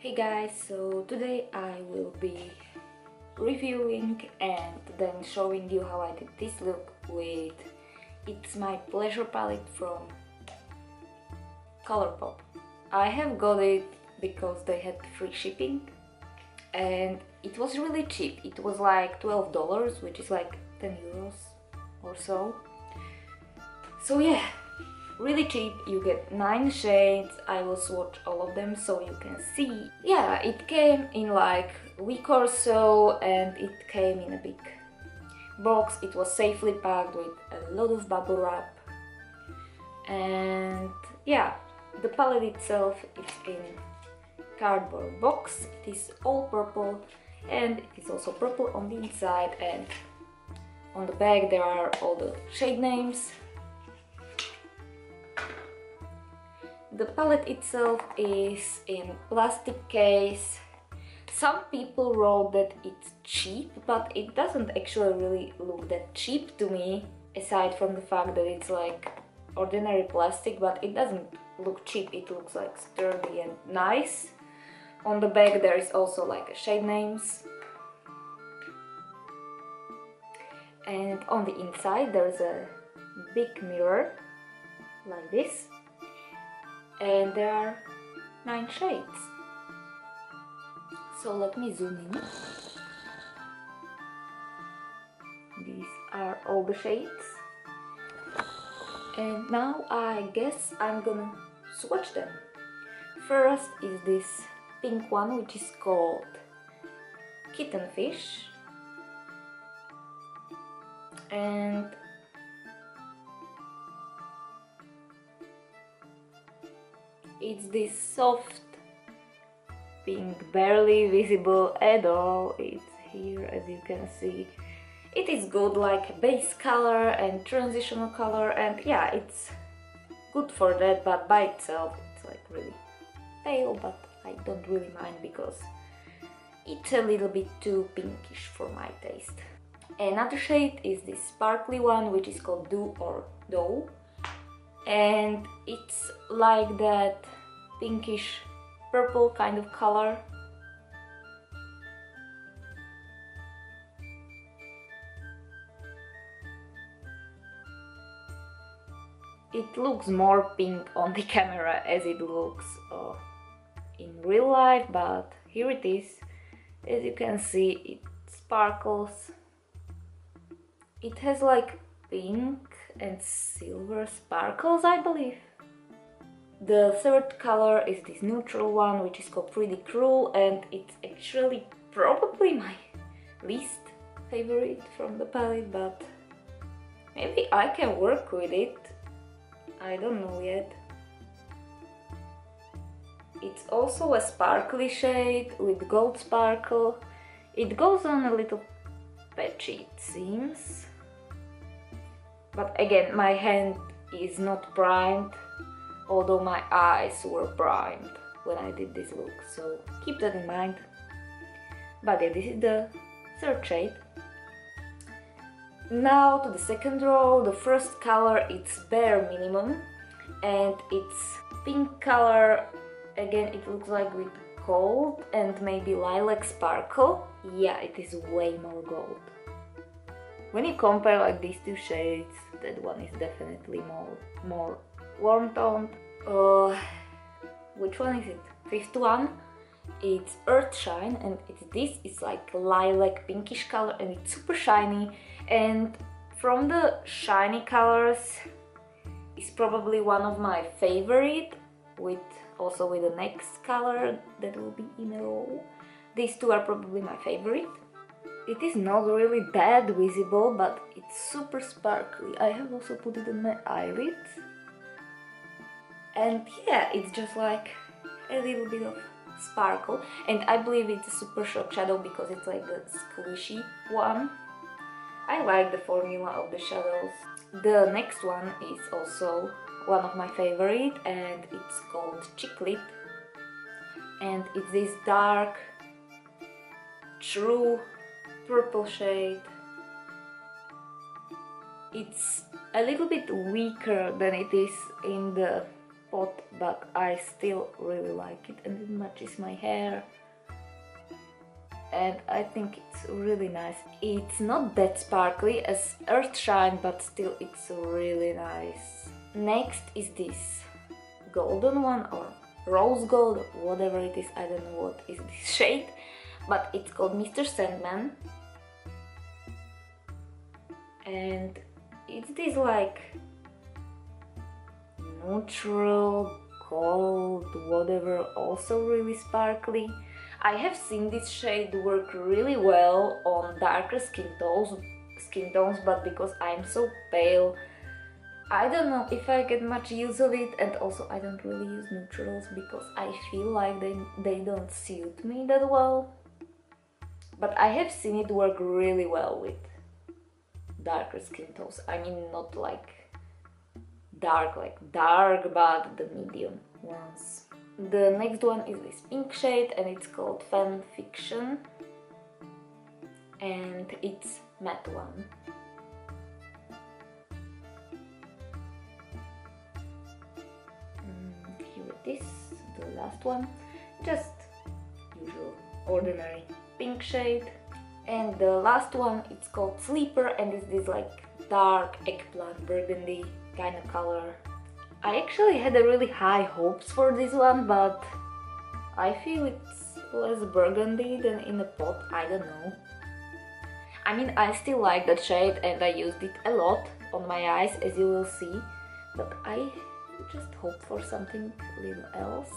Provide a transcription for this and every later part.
Hey guys, so today I will be reviewing and then showing you how I did this look with It's My Pleasure palette from COLOURPOP. I have got it because they had free shipping and it was really cheap. It was like $12, which is like 10 euros or so. So yeah, really cheap. You get 9 shades. I will swatch all of them so you can see. Yeah, it came in like a week or so and it came in a big box. It was safely packed with a lot of bubble wrap. And yeah, the palette itself is in cardboard box. It is all purple and it is also purple on the inside, and on the back there are all the shade names. The palette itself is in plastic case. Some people wrote that it's cheap, but it doesn't actually really look that cheap to me, aside from the fact that it's like ordinary plastic, but it doesn't look cheap. It looks like sturdy and nice. On the back there is also like a shade names. And on the inside there's a big mirror like this. And there are 9 shades. So let me zoom in. These are all the shades. And now I guess I'm gonna swatch them. First is this pink one, which is called Kitten Fish. And it's this soft pink, barely visible at all. It's here, as you can see. It is good like base color and transitional color, and yeah, it's good for that, but by itself it's like really pale, but I don't really mind because it's a little bit too pinkish for my taste. Another shade is this sparkly one, which is called Do or Dough. And it's like that pinkish purple kind of color. It looks more pink on the camera as it looks in real life, but here it is. As you can see, it sparkles. It has like pink and silver sparkles, I believe. The third color is this neutral one, which is called Pretty Cruel, and it's actually probably my least favorite from the palette, but maybe I can work with it. I don't know yet. It's also a sparkly shade with gold sparkle. It goes on a little patchy, it seems. But again, my hand is not primed, although my eyes were primed when I did this look, so keep that in mind. But yeah, this is the third shade. Now to the second row. The first color, it's Bare Minimum, and it's pink color. Again, it looks like with gold and maybe lilac sparkle. Yeah, it is way more gold. When you compare like these two shades, that one is definitely more warm toned. Which one is it? Fifth one. It's Earth Shine, and it's like lilac pinkish color, and it's super shiny. And from the shiny colors, it's probably one of my favorite, also with the next color that will be in a row. These two are probably my favorite. It is not really that visible, but it's super sparkly. I have also put it on my eyelids. And yeah, it's just like a little bit of sparkle. And I believe it's a super shock shadow because it's like the squishy one. I like the formula of the shadows. The next one is also one of my favorite, and it's called Chiclet. And it's this dark, true purple shade. It's a little bit weaker than it is in the pot, but I still really like it and it matches my hair. And I think it's really nice. It's not that sparkly as Earth Shine, but still it's really nice. Next is this golden one, or rose gold, whatever it is. I don't know what is this shade, but it's called Mr. Sandman. And it's this like neutral gold, whatever, also really sparkly. I have seen this shade work really well on darker skin tones, but because I'm so pale, I don't know if I get much use of it, and also I don't really use neutrals because I feel like they don't suit me that well. But I have seen it work really well with darker skin tones. I mean, not like dark, but the medium ones. The next one is this pink shade and it's called Fan Fiction, and it's matte one. Here it is, the last one, just usual ordinary pink shade. And the last one, it's called Sleeper, and it's this like dark eggplant burgundy kind of color. I actually had a really high hopes for this one, but I feel it's less burgundy than in a pot. I don't know. I mean, I still like that shade and I used it a lot on my eyes, as you will see, but I just hope for something a little else.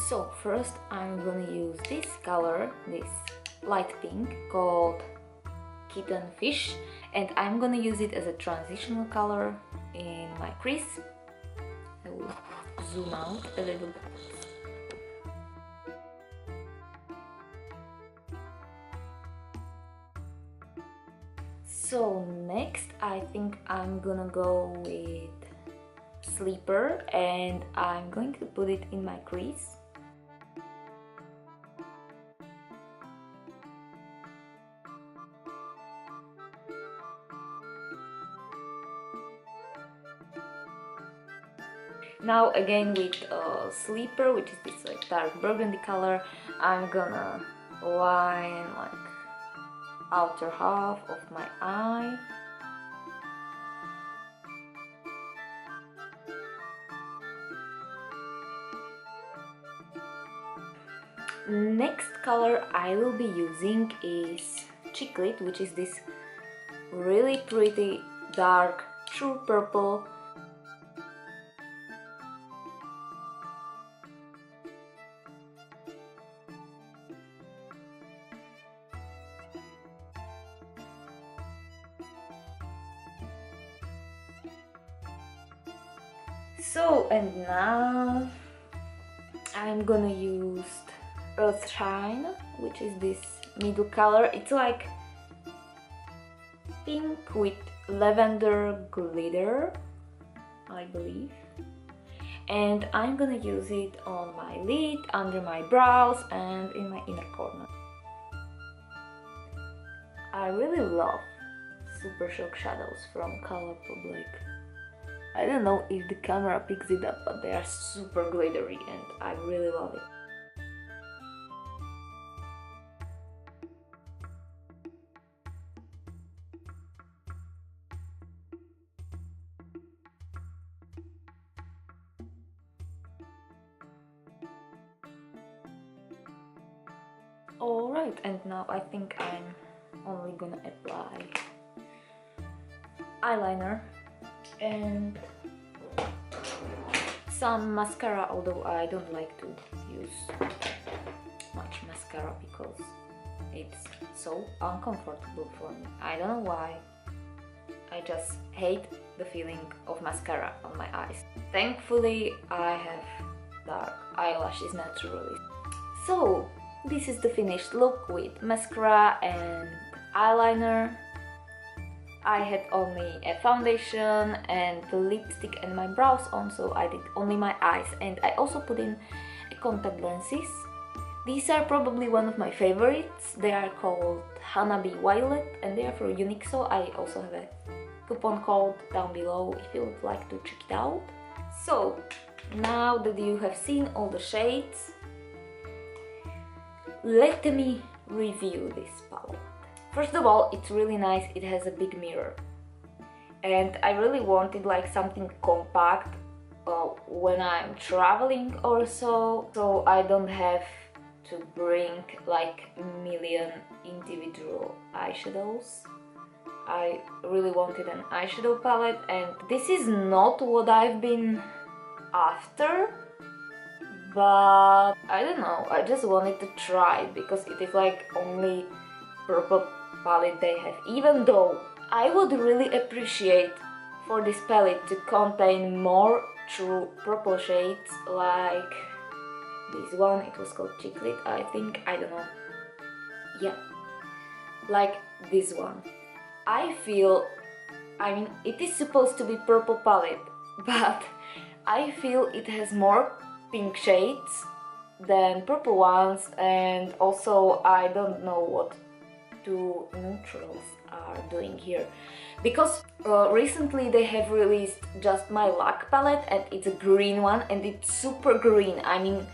So first I'm gonna use this color, this light pink called Kitten Fish, and I'm gonna use it as a transitional color in my crease. I will zoom out a little bit. So next I think I'm gonna go with Sleeper, and I'm going to put it in my crease. Now again with Sleeper, which is this like dark burgundy color, I'm gonna line like outer half of my eye. Next color I will be using is Chiclet, which is this really pretty dark true purple. So, and now I'm gonna use Earth Shine, which is this middle color. It's like pink with lavender glitter, I believe. And I'm gonna use it on my lid, under my brows and in my inner corner. I really love Super Shock shadows from COLOURPOP. I don't know if the camera picks it up, but they are super glittery and I really love it. Alright, and now I think I'm only gonna apply eyeliner and some mascara, although I don't like to use much mascara because it's so uncomfortable for me. I don't know why. I just hate the feeling of mascara on my eyes. Thankfully I have dark eyelashes naturally. So this is the finished look with mascara and eyeliner. I had only a foundation and the lipstick and my brows on, so I did only my eyes, and I also put in contact lenses. These are probably one of my favorites. They are called Hanabi Violet and they are for Uniqso. I also have a coupon code down below if you would like to check it out. So now that you have seen all the shades, let me review this palette. First of all, it's really nice, it has a big mirror. And I really wanted like something compact when I'm traveling or so I don't have to bring like a million individual eyeshadows. I really wanted an eyeshadow palette, and this is not what I've been after, but I don't know, I just wanted to try it because it is like only purple palette they have, even though I would really appreciate for this palette to contain more true purple shades like this one. It was called Chiclet, I think, I don't know. Yeah, like this one. I mean, it is supposed to be purple palette, but I feel it has more pink shades than purple ones, and also I don't know what two neutrals are doing here, because recently they have released just my luck palette, and it's a green one, and it's super green. I mean,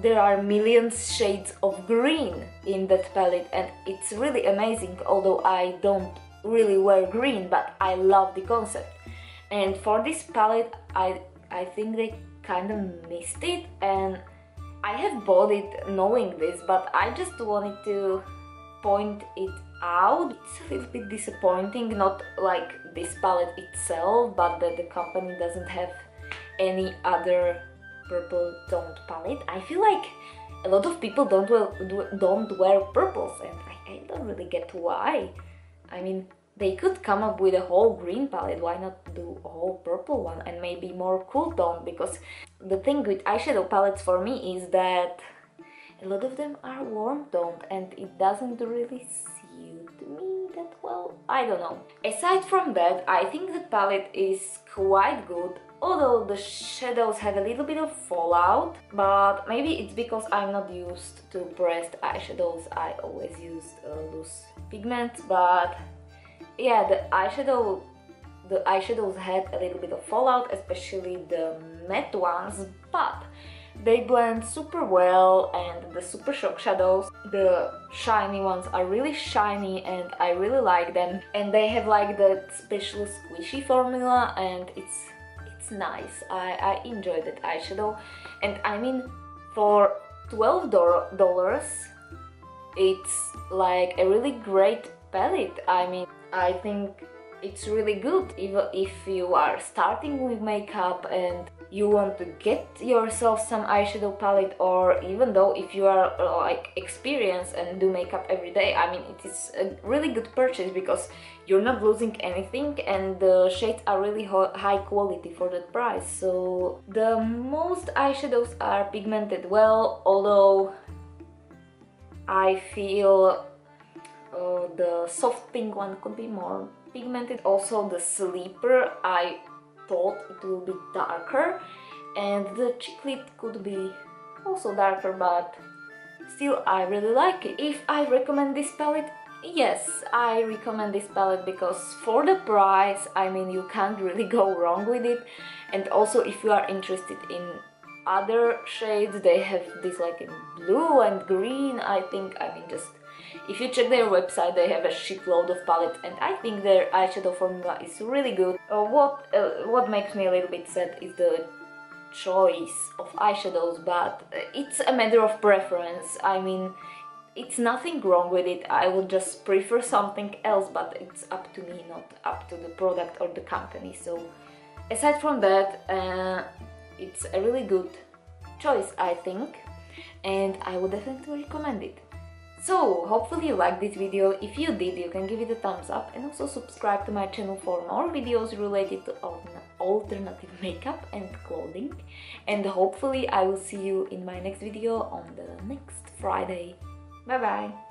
there are millions shades of green in that palette, and it's really amazing, although I don't really wear green, but I love the concept. And for this palette I think they kind of missed it, and I have bought it knowing this, but I just wanted to point it out. It's a little bit disappointing, not like this palette itself, but that the company doesn't have any other purple toned palette. I feel like a lot of people don't wear purples, and I don't really get why. I mean, they could come up with a whole green palette, why not do a whole purple one and maybe more cool tone? Because the thing with eyeshadow palettes for me is that a lot of them are warm toned, and it doesn't really suit me that well. I don't know. Aside from that, I think the palette is quite good, although the shadows have a little bit of fallout, but maybe it's because I'm not used to pressed eyeshadows. I always used loose pigments, but yeah, the eyeshadows had a little bit of fallout, especially the matte ones, but they blend super well, and the Super Shock shadows, the shiny ones, are really shiny and I really like them, and they have like that special squishy formula, and it's nice. I enjoy that eyeshadow, and I mean, for $12 it's like a really great palette. I mean, I think it's really good even if you are starting with makeup and you want to get yourself some eyeshadow palette, or even though if you are like experienced and do makeup every day. I mean, it is a really good purchase because you're not losing anything, and the shades are really high quality for that price. So the most eyeshadows are pigmented well, although I feel the soft pink one could be more pigmented. Also the Sleeper, I thought it will be darker, and the Chiclet could be also darker, but still I really like it. If I recommend this palette, yes, I recommend this palette, because for the price, I mean, you can't really go wrong with it. And also, if you are interested in other shades, they have this like in blue and green, I think. I mean, just if you check their website, they have a shitload of palettes, and I think their eyeshadow formula is really good. What makes me a little bit sad is the choice of eyeshadows, but it's a matter of preference. I mean, it's nothing wrong with it. I would just prefer something else, but it's up to me, not up to the product or the company. So aside from that, it's a really good choice, I think, and I would definitely recommend it. So, hopefully you liked this video. If you did, you can give it a thumbs up, and also subscribe to my channel for more videos related to alternative makeup and clothing. And hopefully I will see you in my next video on the next Friday. Bye bye!